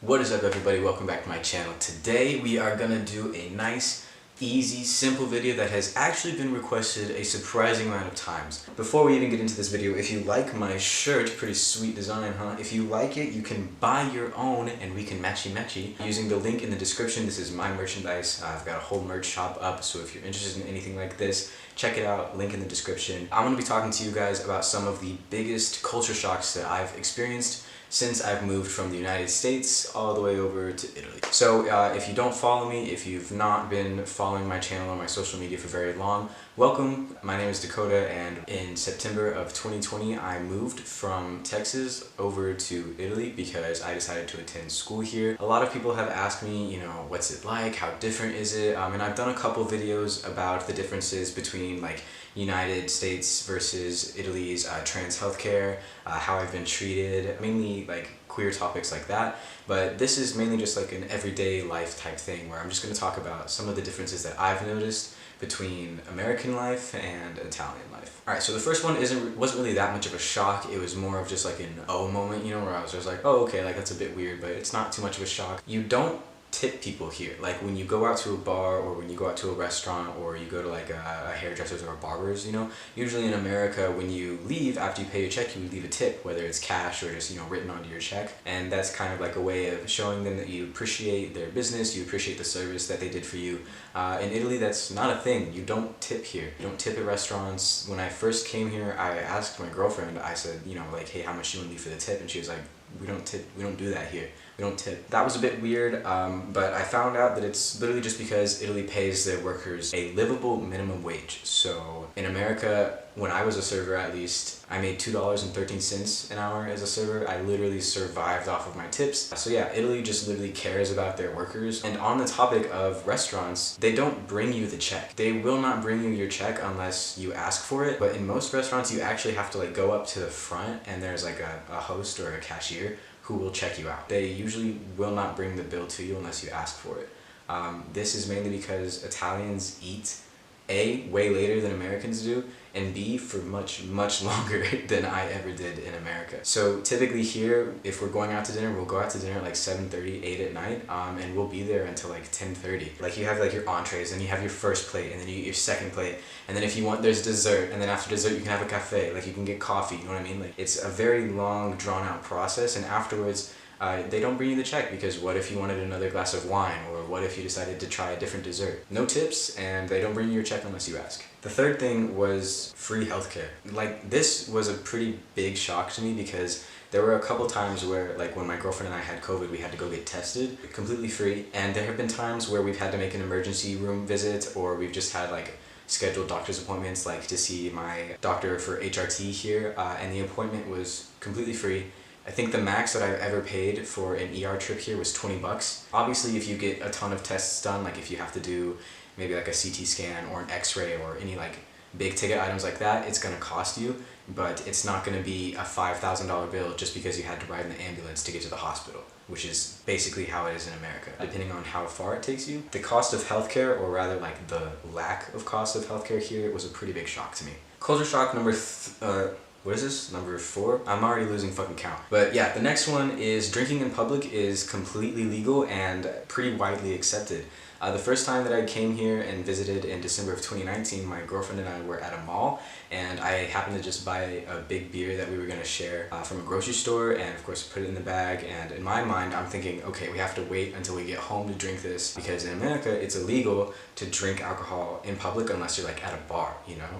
What is up, everybody? Welcome back to my channel. Today we are gonna do a nice, easy, simple video that has actually been requested a surprising amount of times. Before we even get into this video, if you like my shirt, pretty sweet design, huh? If you like it, you can buy your own and we can matchy using the link in the description. This is my merchandise. I've got a whole merch shop up, so if you're interested in anything like this, check it out, link in the description. I'm gonna be talking to you guys about some of the biggest culture shocks that I've experienced since I've moved from the United States all the way over to Italy. So if you don't follow me, if you've not been following my channel or my social media for very long, welcome. My name is Dakota, and in September of 2020 I moved from Texas over to Italy because I decided to attend school here. A lot of people have asked me, what's it like, how different is it? And I've done a couple videos about the differences between like United States versus Italy's trans healthcare, how I've been treated, mainly like queer topics like that. But this is mainly just like an everyday life type thing where I'm just going to talk about some of the differences that I've noticed between American life and Italian life. Alright, so the first one wasn't really that much of a shock. It was more of just like an oh moment, where I was just like, oh okay, like that's a bit weird, but it's not too much of a shock. You don't tip people here. Like when you go out to a bar or when you go out to a restaurant or you go to like a hairdresser's or a barber's, usually in America when you leave after you pay your check, you would leave a tip, whether it's cash or just written onto your check, and that's kind of like a way of showing them that you appreciate their business, you appreciate the service that they did for you. In Italy, that's not a thing. You don't tip here. You don't tip at restaurants. When I first came here, I asked my girlfriend, I said, like, hey, how much do you want to leave for the tip? And she was like, we don't tip, we don't do that here. We don't tip. That was a bit weird, but I found out that it's literally just because Italy pays their workers a livable minimum wage. So in America, when I was a server at least, I made $2.13 an hour as a server. I literally survived off of my tips. So yeah, Italy just literally cares about their workers. And on the topic of restaurants, they don't bring you the check. They will not bring you your check unless you ask for it. But in most restaurants, you actually have to like go up to the front and there's like a host or a cashier who will check you out. They usually will not bring the bill to you unless you ask for it. This is mainly because Italians eat A, way later than Americans do, and B, for much longer than I ever did in America. So typically here, if we're going out to dinner, we'll go out to dinner at like 7:30, 8 at night, and we'll be there until like 10:30. Like you have like your entrees, and you have your first plate, and then you get your second plate, and then if you want, there's dessert, and then after dessert you can have a cafe, like you can get coffee, you know what I mean? Like it's a very long, drawn out process, and afterwards, they don't bring you the check because what if you wanted another glass of wine, or what if you decided to try a different dessert? No tips, and they don't bring you your check unless you ask. The third thing was free healthcare. Like this was a pretty big shock to me because there were a couple times where like when my girlfriend and I had COVID, we had to go get tested completely free, and there have been times where we've had to make an emergency room visit, or we've just had like scheduled doctor's appointments, like to see my doctor for HRT here, and the appointment was completely free. I think the max that I've ever paid for an ER trip here was 20 bucks. Obviously, if you get a ton of tests done, like if you have to do maybe like a CT scan or an x-ray or any like big ticket items like that, it's gonna cost you, but it's not gonna be a $5,000 bill just because you had to ride in the ambulance to get to the hospital, which is basically how it is in America. Depending on how far it takes you, the cost of healthcare, or rather like the lack of cost of healthcare here, was a pretty big shock to me. Culture shock number what is this? Number 4? I'm already losing fucking count. But yeah, the next one is drinking in public is completely legal and pretty widely accepted. The first time that I came here and visited in December of 2019, my girlfriend and I were at a mall, and I happened to just buy a big beer that we were going to share from a grocery store, and of course put it in the bag. And in my mind, I'm thinking, okay, we have to wait until we get home to drink this, because in America it's illegal to drink alcohol in public unless you're like at a bar,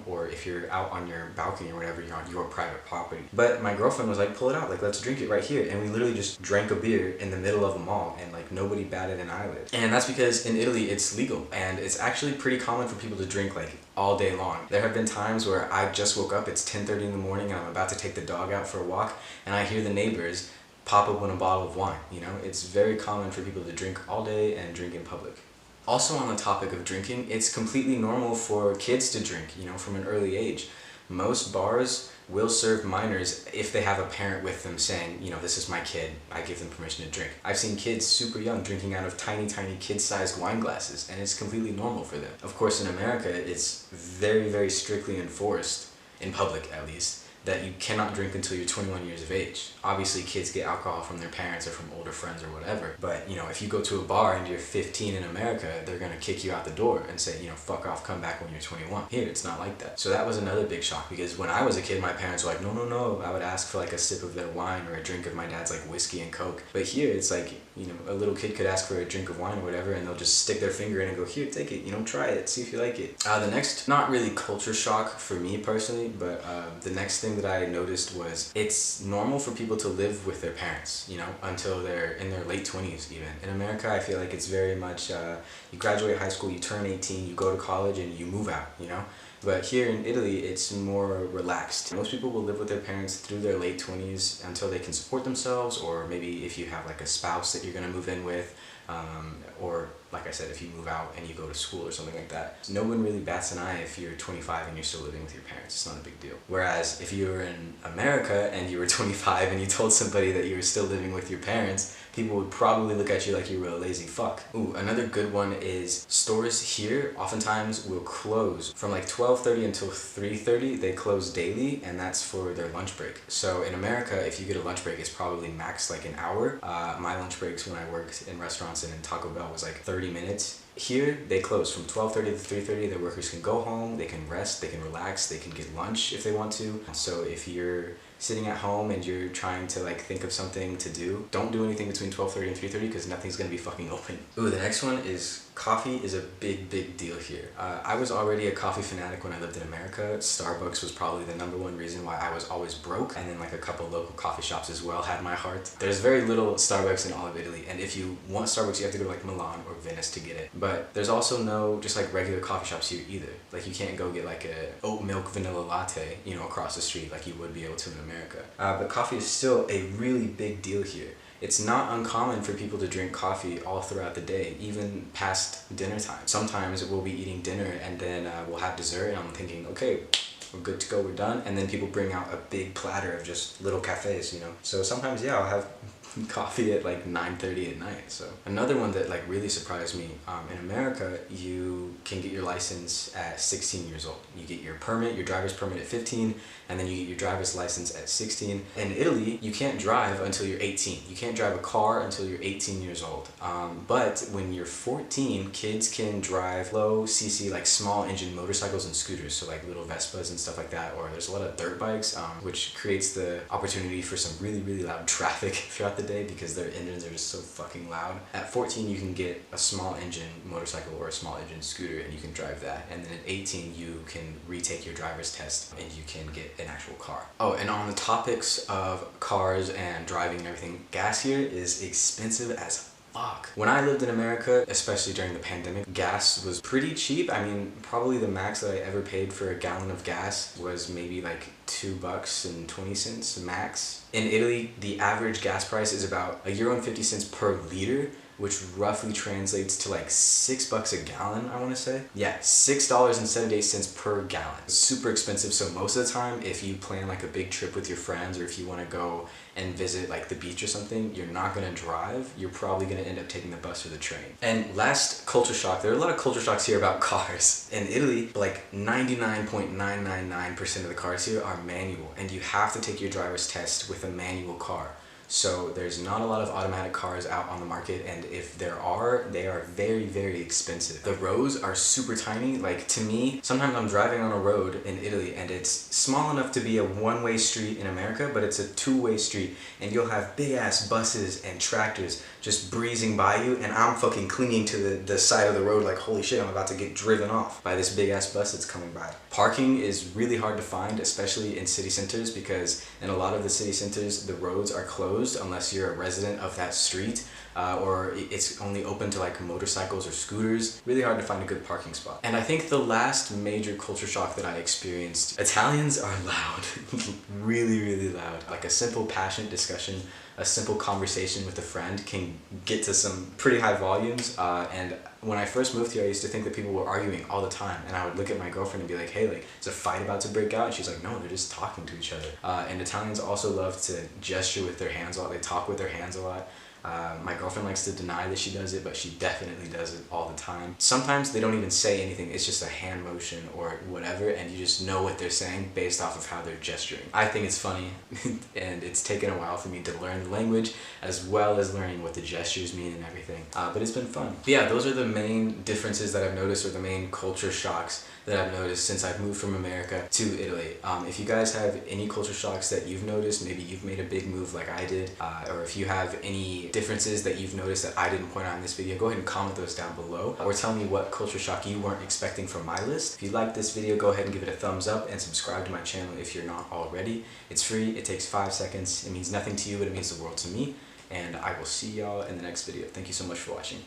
or if you're out on your balcony or whatever, you're on your private property. But my girlfriend was like, pull it out, like let's drink it right here. And we literally just drank a beer in the middle of a mall, and like nobody batted an eyelid. And that's because in Italy it's legal, and it's actually pretty common for people to drink like all day long. There have been times where I just woke up, it's 10:30 in the morning, and I'm about to take the dog out for a walk, and I hear the neighbors pop open a bottle of wine. It's very common for people to drink all day and drink in public. Also on the topic of drinking, it's completely normal for kids to drink, from an early age. Most bars will serve minors if they have a parent with them saying, this is my kid, I give them permission to drink. I've seen kids super young drinking out of tiny kid-sized wine glasses, and it's completely normal for them. Of course, in America, it's very strictly enforced, in public at least, that you cannot drink until you're 21 years of age. Obviously, kids get alcohol from their parents or from older friends or whatever, but, you know, if you go to a bar and you're 15 in America, they're gonna kick you out the door and say, you know, fuck off, come back when you're 21. Here, it's not like that. So that was another big shock, because when I was a kid, my parents were like, no, no, no. I would ask for like a sip of their wine or a drink of my dad's like whiskey and Coke. But here, it's like, you know, a little kid could ask for a drink of wine or whatever, and they'll just stick their finger in and go, here, take it, you know, try it, see if you like it. The next, not really culture shock for me personally, but the next thing that I noticed was it's normal for people to live with their parents, you know, until they're in their late 20s even. In America, I feel like it's very much, you graduate high school, you turn 18, you go to college, and you move out, you know? But here in Italy, it's more relaxed. Most people will live with their parents through their late 20s until they can support themselves, or maybe if you have like a spouse that you're gonna move in with, or like I said, if you move out and you go to school or something like that. No one really bats an eye if you're 25 and you're still living with your parents. It's not a big deal. Whereas if you were in America and you were 25 and you told somebody that you were still living with your parents, people would probably look at you like you were a lazy fuck. Ooh, another good one is stores here oftentimes will close from like 12:30 until 3:30. They close daily, and that's for their lunch break. So in America, if you get a lunch break, it's probably max like an hour. My lunch breaks when I worked in restaurants and in Taco Bell was like 30 minutes. Here, they close from 12:30 to 3:30. The workers can go home, they can rest, they can relax, they can get lunch if they want to. So if you're sitting at home and you're trying to like think of something to do, don't do anything between 12:30 and 3:30 because nothing's gonna be fucking open. Ooh, the next one is coffee is a big deal here. I was already a coffee fanatic when I lived in America. Starbucks was probably the #1 reason why I was always broke, and then like a couple local coffee shops as well had my heart. There's very little Starbucks in all of Italy, and if you want Starbucks, you have to go to like Milan or Venice to get it. But there's also no just like regular coffee shops here either. Like you can't go get like a oat milk vanilla latte, you know, across the street like you would be able to in America. But coffee is still a really big deal here. It's not uncommon for people to drink coffee all throughout the day, even past dinner time. Sometimes we'll be eating dinner and then we'll have dessert, and I'm thinking, okay, we're good to go, we're done. And then people bring out a big platter of just little cafes, you know. So sometimes, yeah, I'll have coffee at like 9:30 at night. So another one that like really surprised me, in America, you can get your license at 16 years old. You get your permit, your driver's permit at 15, and then you get your driver's license at 16. In Italy, you can't drive until you're 18. You can't drive a car until you're 18 years old. But when you're 14, kids can drive low cc, like small engine motorcycles and scooters, so like little Vespas and stuff like that, or there's a lot of dirt bikes, which creates the opportunity for some really loud traffic throughout the day because their engines are just so fucking loud. At 14, you can get a small engine motorcycle or a small engine scooter, and you can drive that. And then at 18, you can retake your driver's test and you can get an actual car. Oh, and on the topics of cars and driving and everything, gas here is expensive as fuck. When I lived in America, especially during the pandemic, gas was pretty cheap. I mean, probably the max that I ever paid for a gallon of gas was maybe like $2.20 max. In Italy, the average gas price is about €1.50 per liter, which roughly translates to like $6 a gallon, I want to say. Yeah, $6.78 per gallon. It's super expensive, so most of the time, if you plan like a big trip with your friends, or if you want to go and visit like the beach or something, you're not gonna drive. You're probably gonna end up taking the bus or the train. And last culture shock, there are a lot of culture shocks here about cars. In Italy, like 99.999% of the cars here are manual, and you have to take your driver's test with a manual car. So there's not a lot of automatic cars out on the market, and if there are, they are very expensive. The roads are super tiny. Like to me, sometimes I'm driving on a road in Italy and it's small enough to be a one-way street in America, but it's a two-way street, and you'll have big ass buses and tractors just breezing by you, and I'm fucking clinging to the side of the road like, holy shit, I'm about to get driven off by this big ass bus that's coming by. Parking is really hard to find, especially in city centers, because in a lot of the city centers, the roads are closed unless you're a resident of that street, or it's only open to like motorcycles or scooters. Really hard to find a good parking spot. And I think the last major culture shock that I experienced, Italians are loud. really loud. Like a simple passionate discussion, a simple conversation with a friend can get to some pretty high volumes, and when I first moved here, I used to think that people were arguing all the time, and I would look at my girlfriend and be like, hey, like, is a fight about to break out? And she's like, no, they're just talking to each other. And Italians also love to gesture with their hands a lot. They talk with their hands a lot. My girlfriend likes to deny that she does it, but she definitely does it all the time. Sometimes they don't even say anything, it's just a hand motion or whatever, and you just know what they're saying based off of how they're gesturing. I think it's funny, and it's taken a while for me to learn the language, as well as learning what the gestures mean and everything. But it's been fun. But yeah, those are the main differences that I've noticed, or the main culture shocks that I've noticed since I've moved from America to Italy. If you guys have any culture shocks that you've noticed, maybe you've made a big move like I did, or if you have any differences that you've noticed that I didn't point out in this video, go ahead and comment those down below, or tell me what culture shock you weren't expecting from my list. If you like this video, go ahead and give it a thumbs up and subscribe to my channel if you're not already. It's free, it takes 5 seconds, it means nothing to you, but it means the world to me, and I will see y'all in the next video. Thank you so much for watching.